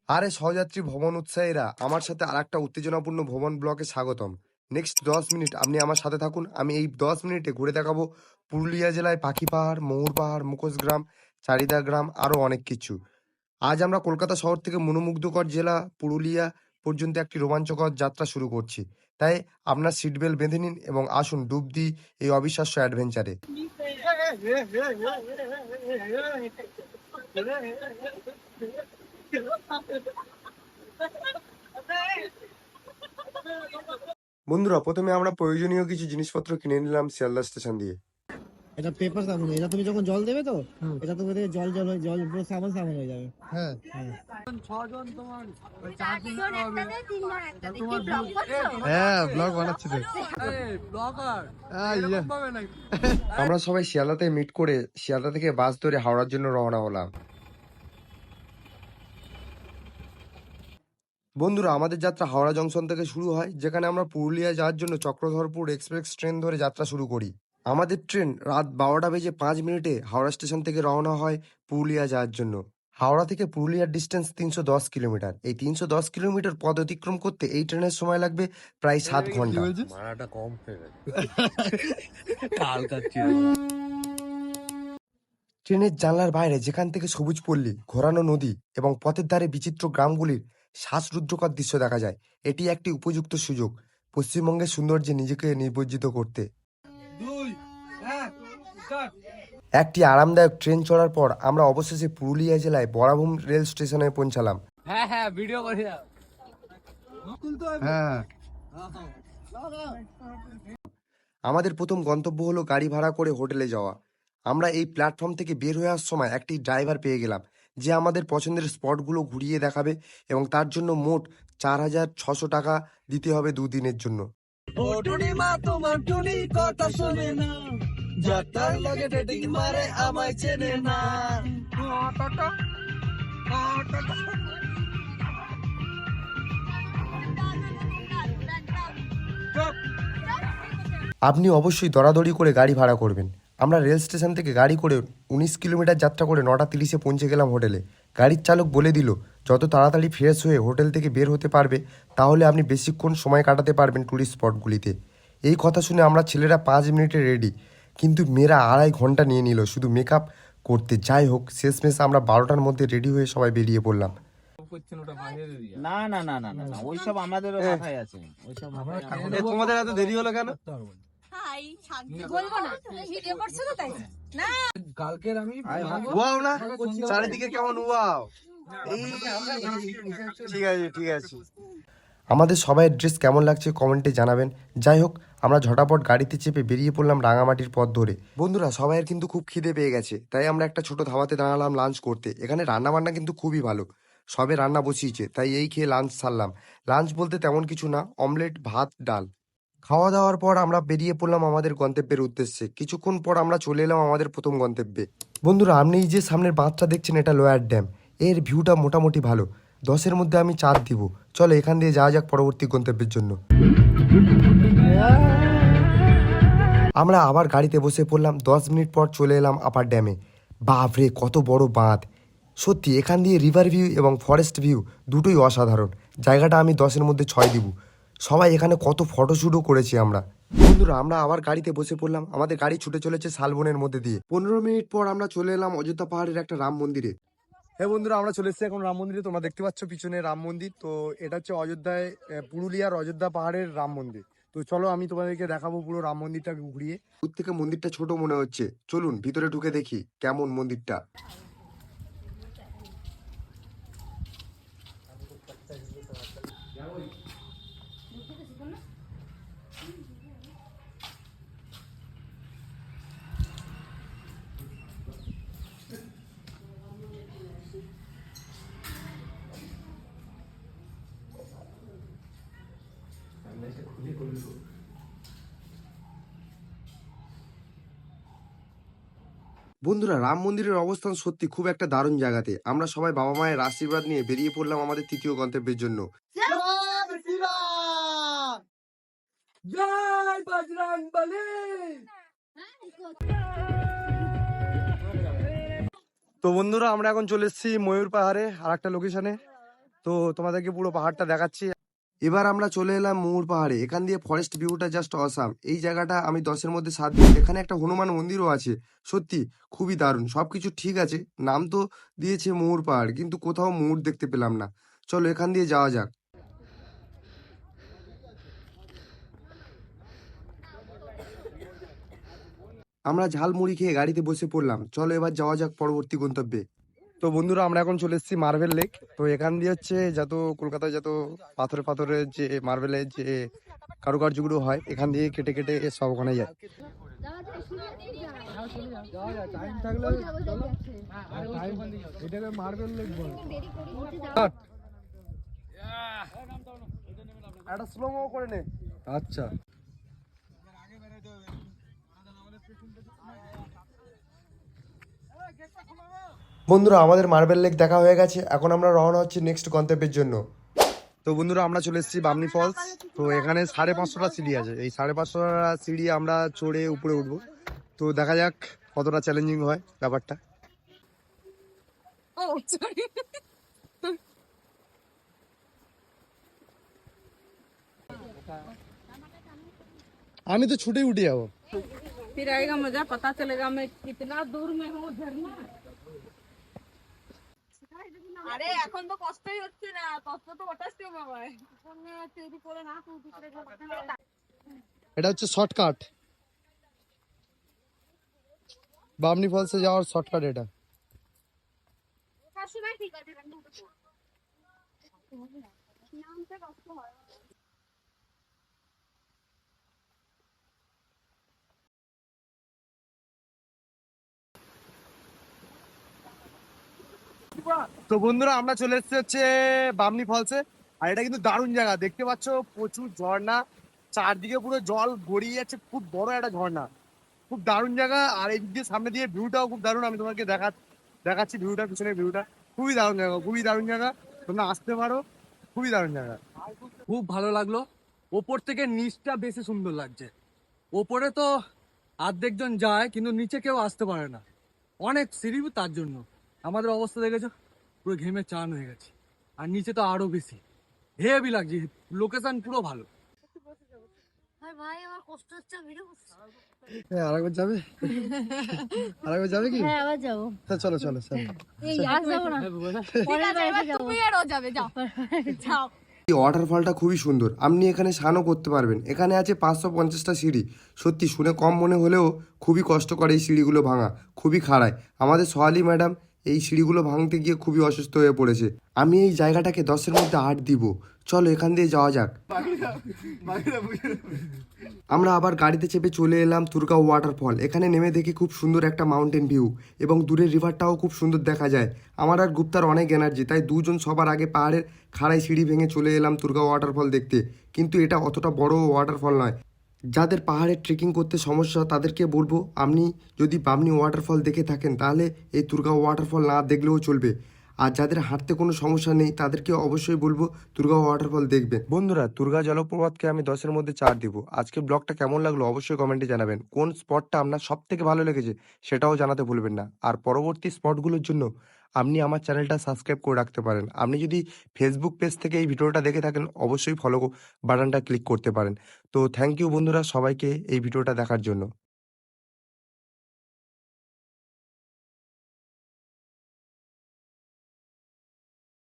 আরে সহযাত্রী ভ্রমণ উৎসাহীরা, আমার সাথে আরেকটা উত্তেজনাপূর্ণ ভ্রমণ ব্লকে স্বাগতম। নেক্সট 10 মিনিট আপনি আমার সাথে থাকুন। আমি এই 10 মিনিটে ঘুরে দেখাবো পুরুলিয়া জেলায় পাখি পাহাড়, ময়ূর পাহাড়, মুখোশ গ্রাম, চারিদা গ্রাম, আরও অনেক কিছু। আজ আমরা কলকাতা শহর থেকে মনোমুগ্ধকর জেলা পুরুলিয়া পর্যন্ত একটি রোমাঞ্চকর যাত্রা শুরু করছি। তাই আপনার সিট বেল্ট বেঁধে নিন এবং আসুন ডুব দিই এই অবিশ্বাস্য অ্যাডভেঞ্চারে। বন্ধুরা, প্রথমে আমরা প্রয়োজনীয় কিছু জিনিসপত্র কিনে নিলাম শিয়ালদা স্টেশন দিয়ে। এটা পেপার সাবান, এটা তুমি যখন জল দেবে তো এটা তুমি দেখে জল জল হয়ে জল পুরো সাবান সাবান হয়ে যাবে। হ্যাঁ হ্যাঁ হ্যাঁ ব্লগ বানাচ্ছি তো। আমরা সবাই শিয়ালদাতে মিট করে শিয়ালদা থেকে বাস ধরে হাওড়ার জন্য রওনা হলাম। বন্ধুরা, আমাদের যাত্রা হাওড়া জংশন থেকে শুরু হয়, যেখানে আমরা পুরুলিয়া যাওয়ার জন্য চক্রধরপুর এক্সপ্রেস ট্রেন ধরে যাত্রা শুরু করি। আমাদের ট্রেন রাত 12:05 হাওড়া স্টেশন থেকে রওনা হয় পুরুলিয়া যাওয়ার জন্য। হাওড়া থেকে পুরুলিয়ার ডিস্টেন্স 310 কিলোমিটার। এই 310 কিলোমিটার পথ অতিক্রম করতে এই ট্রেনের সময় লাগবে প্রায় 7 ঘন্টা। ট্রেনের জানলার বাইরে যেখান থেকে সবুজ পল্লী, ঘোরানো নদী এবং পথের ধারে বিচিত্র গ্রামগুলির শ্বাসরুদ্ধকর দৃশ্য দেখা যায়। এটি একটি উপযুক্ত সুযোগ পশ্চিমবঙ্গের সৌন্দর্যে নিজেকে নিমজ্জিত করতে। একটি আরামদায়ক ট্রেন চড়ার পর আমরা অবশেষে পুরুলিয়া জেলায় বরাভূম রেল স্টেশনে পৌঁছালাম। হ্যাঁ আমাদের প্রথম গন্তব্য হলো গাড়ি ভাড়া করে হোটেলে যাওয়া। আমরা এই প্ল্যাটফর্ম থেকে বের হয়ে আসার সময় একটি ড্রাইভার পেয়ে গেলাম, যে আমাদের পছন্দের স্পটগুলো ঘুরিয়ে দেখাবে এবং তার জন্য মোট 4,600 টাকা দিতে হবে 2 দিনের জন্য। আপনি অবশ্যই দরাদরি করে গাড়ি ভাড়া করবেন। আমরা রেল স্টেশন থেকে গাড়ি করে 19 কিলোমিটার যাত্রা করে 9:30 পৌঁছে গেলাম হোটেলে। গাড়ির চালক বলে দিল, যত তাড়াতাড়ি ফ্রেশ হয়ে হোটেল থেকে বের হতে পারবে তাহলে আপনি বেশিক্ষণ সময় কাটাতে পারবেন ট্যুরিস্ট স্পটগুলিতে। এই কথা শুনে আমরা ছেলেরা 5 মিনিটে রেডি, কিন্তু মেয়েরা 2.5 ঘন্টা নিয়ে নিল শুধু মেকআপ করতে। যাই হোক, শেষমেশ আমরা 12টার মধ্যে রেডি হয়ে সবাই বেরিয়ে পড়লাম। না না না না না ওইসব আমাদেরও মাথায় আছে। ওইসব তোমাদের এত দেরি হলো কেন? ওয়াও না, চারিদিকে কেমন ওয়াও। ঠিক আছে ঠিক আছে। আমাদের সবাই ড্রেস কেমন লাগছে কমেন্টে জানাবেন। যাই হোক, আমরা ঝটাপট গাড়িতে চেপে বেরিয়ে পড়লাম রাঙামাটির পথ ধরে। বন্ধুরা, সবাইয়ের কিন্তু খুব খিদে পেয়ে গেছে, তাই আমরা একটা ছোট ধাবাতে দাঁড়ালাম লাঞ্চ করতে। এখানে রান্না বান্না কিন্তু খুবই ভালো, সবে রান্না বসিয়েছে, তাই এই খেয়ে লাঞ্চ সারলাম। লাঞ্চ বলতে তেমন কিছু না, অমলেট, ভাত, ডাল। খাওয়া দাওয়ার পর আমরা বেরিয়ে পড়লাম আমাদের গন্তব্যের উদ্দেশ্যে। কিছুক্ষণ পর আমরা চলে এলাম আমাদের প্রথম গন্তব্যে। বন্ধুরা, আপনি এই যে সামনের বাঁধটা দেখছেন, এটা লোয়ার ড্যাম। এর ভিউটা মোটামুটি ভালো, 10-এর মধ্যে আমি 4 দিব। চলো এখান দিয়ে যাওয়া যাক পরবর্তী গন্তব্যের জন্য। আমরা আবার গাড়িতে বসে পড়লাম। 10 মিনিট পর চলে এলাম আপার ড্যামে। বাপরে, কত বড় বাঁধ! সত্যি এখান দিয়ে রিভার ভিউ এবং ফরেস্ট ভিউ দুটোই অসাধারণ। জায়গাটা আমি 10-এর মধ্যে 6 দিব। সবাই এখানে কত ফটোশ্যুটও করেছি আমরা। বন্ধুরা, আমরা আবার গাড়িতে বসে পড়লাম। আমাদের গাড়ি ছুটে চলেছে শালবনের মধ্যে দিয়ে। 15 মিনিট পর আমরা চলে এলাম অযোধ্যা পাহাড়ের একটা রাম মন্দিরে। হ্যাঁ বন্ধুরা, আমরা চলে এসেছি এখন রাম মন্দিরে। তোমরা দেখতে পাচ্ছ পিছনে রাম মন্দির। তো এটা হচ্ছে অযোধ্যায়, পুরুলিয়ার অযোধ্যা পাহাড়ের রাম মন্দির। তো চলো আমি তোমাদেরকে দেখাবো পুরো রাম মন্দিরটা ঘুরিয়ে। দূর থেকে মন্দিরটা ছোট মনে হচ্ছে, চলুন ভিতরে ঢুকে দেখি কেমন মন্দিরটা। বন্ধুরা, রাম মন্দিরের অবস্থান সত্যি খুব একটা দারুণ জায়গাতে। আমরা সবাই বাবা মায়ের আশীর্বাদ নিয়ে বেরিয়ে পড়লাম আমাদের তৃতীয় গন্তব্যের জন্য। তো বন্ধুরা, আমরা এখন চলে এসেছি ময়ূর পাহাড়ে আর একটা লোকেশনে। তো তোমাদেরকে পুরো পাহাড়টা দেখাচ্ছি। এবার আমরা চলে এলাম ময়ূর পাহাড়ে। এখান দিয়ে ফরেস্ট ভিউটা জাস্ট অসাম। এই জায়গাটা আমি 10-এর মধ্যে 7 দিই। এখানে একটা হনুমান মন্দিরও আছে। সত্যি খুবই দারুণ। সবকিছু ঠিক আছে, নাম তো দিয়েছে ময়ূর পাহাড়, কিন্তু কোথাও ময়ূর দেখতে পেলাম না। চলো এখান দিয়ে যাওয়া যাক। আমরা ঝালমুড়ি খেয়ে গাড়িতে বসে পড়লাম। চলো এবার যাওয়া যাক পরবর্তী গন্তব্যে। তো বন্ধুরা, আমরা এখন চলে এসেছি মার্বেল লেক। তো এখান দিয়ে হচ্ছে যত কলকাতায় যত পাথরে পাথরের যে মার্বেলের যে কারুকার্যগুলো হয়, এখান দিয়ে কেটে কেটে সব ওখানে যায়। একটা স্লো মো করে নে। আচ্ছা বন্ধুরা, আমাদের মার্বেল লেক দেখা হয়ে গেছে। এখন আমরা রওনা হচ্ছি নেক্সট গন্তব্যের জন্য। তো বন্ধুরা, আমরা চলে এসেছি বামনি ফলস। তো এখানে 550টা সিঁড়ি আছে। এই 550টা সিঁড়ি আমরা চড়ে উপরে উঠবো। তো দেখা যাক কতটা চ্যালেঞ্জিং হয় ব্যাপারটা। আমি তো ছুটে উঠে যাবো। फिर आएगा मजा, पता चलेगा मैं कितना दूर में हूँ झरना। আরে এখন তো কষ্টই হচ্ছে না, কষ্ট তো ওঠাচ্ছে বাবা। এখন তৈরি করে না তুই করে এটা হচ্ছে শর্টকাট, বামনি ফলসে যাওয়ার শর্টকাট এটা। শাশুড়ি ঠিক আছে নামতে কষ্ট হয়। তো বন্ধুরা, আমরা চলে এসেছি হচ্ছে বামনি ফলসে। আর এটা কিন্তু দারুণ জায়গা, দেখতে পাচ্ছ প্রচুর ঝর্ণা, চারদিকে পুরো জল গড়িয়ে যাচ্ছে। খুব বড় একটা ঝর্ণা, খুব দারুণ জায়গা। আর এই দিয়ে সামনে দিয়ে ভিউটাও খুব দারুণ। আমি তোমাকে দেখাচ্ছি ভিউটা, পিছনের ভিউটা। খুবই দারুণ জায়গা, খুবই দারুণ জায়গা। তোমরা আসতে পারো, খুবই দারুণ জায়গা। খুব ভালো লাগলো। ওপর থেকে নিচটা বেশি সুন্দর লাগছে। ওপরে তো অর্ধেকজন যায়, কিন্তু নিচে কেউ আসতে পারে না, অনেক সিঁড়ি। তার জন্য আমাদের অবস্থা দেখেছো, পুরো ঘেমে চান হয়ে গেছে। আর নিচে তো আরো বেশি হেভি লাগছে, লোকেশন পুরো ভালো। ভাই আমার কষ্ট হচ্ছে, ভিডিও আরেকবার যাবে? আরেকবার যাবে কি? হ্যাঁ আবার যাবো। চলো চলো চলো। এই আর যাবো না, পরের বার এসে যাবো। তুমি আর ও যাবে, যাও যাও। এই ওয়াটারফলটা খুবই সুন্দর। আপনি এখানে স্নানও করতে পারবেন। এখানে আছে 550টা সিঁড়ি। সত্যি শুনে কম মনে হলেও খুবই কষ্টকর এই সিঁড়িগুলো ভাঙা, খুবই খাড়ায়। আমাদের সোহালি ম্যাডাম এই সিঁড়িগুলো ভাঙতে গিয়ে খুবই অসুস্থ হয়ে পড়েছে। আমি এই জায়গাটাকে 10-এর মধ্যে 8 দিব। চলো এখান দিয়ে যাওয়া যাক। আমরা আবার গাড়িতে চেপে চলে এলাম তুরগাঁও ওয়াটারফল। এখানে নেমে দেখি খুব সুন্দর একটা মাউন্টেন ভিউ এবং দূরের রিভারটাও খুব সুন্দর দেখা যায়। আমার আর গুপ্তার অনেক এনার্জি, তাই দুজন সবার আগে পাহাড়ের খাড়াই সিঁড়ি ভেঙে চলে এলাম তুরগাঁও ওয়াটারফল দেখতে। কিন্তু এটা অতটা বড় ওয়াটারফল নয়। যাদের পাহাড়ে ট্রেকিং করতে সমস্যা তাদেরকে বলবো, আপনি যদি বামনি ওয়াটারফল দেখে থাকেন তাহলে এই তুরগাঁও ওয়াটারফল না দেখলেও চলবে। আর যাদের হাঁটতে কোনো সমস্যা নেই তাদেরকে অবশ্যই বলবো তুরগাঁও ওয়াটারফল দেখবেন। বন্ধুরা, তুরগাঁ জলপ্রপাতকে আমি 10-এর মধ্যে 4 দিব। আজকের ব্লগটা কেমন লাগলো অবশ্যই কমেন্টে জানাবেন। কোন স্পটটা আপনার সব থেকে ভালো লেগেছে সেটাও জানাতে ভুলবেন না। আর পরবর্তী স্পটগুলোর জন্য আপনি আমার চ্যানেলটা সাবস্ক্রাইব করে রাখতে পারেন। আপনি যদি ফেসবুক পেজ থেকে এই ভিডিওটা দেখে থাকেন অবশ্যই ফলো বাটনটা ক্লিক করতে পারেন। তো থ্যাংক ইউ বন্ধুরা সবাইকে এই ভিডিওটা দেখার জন্য।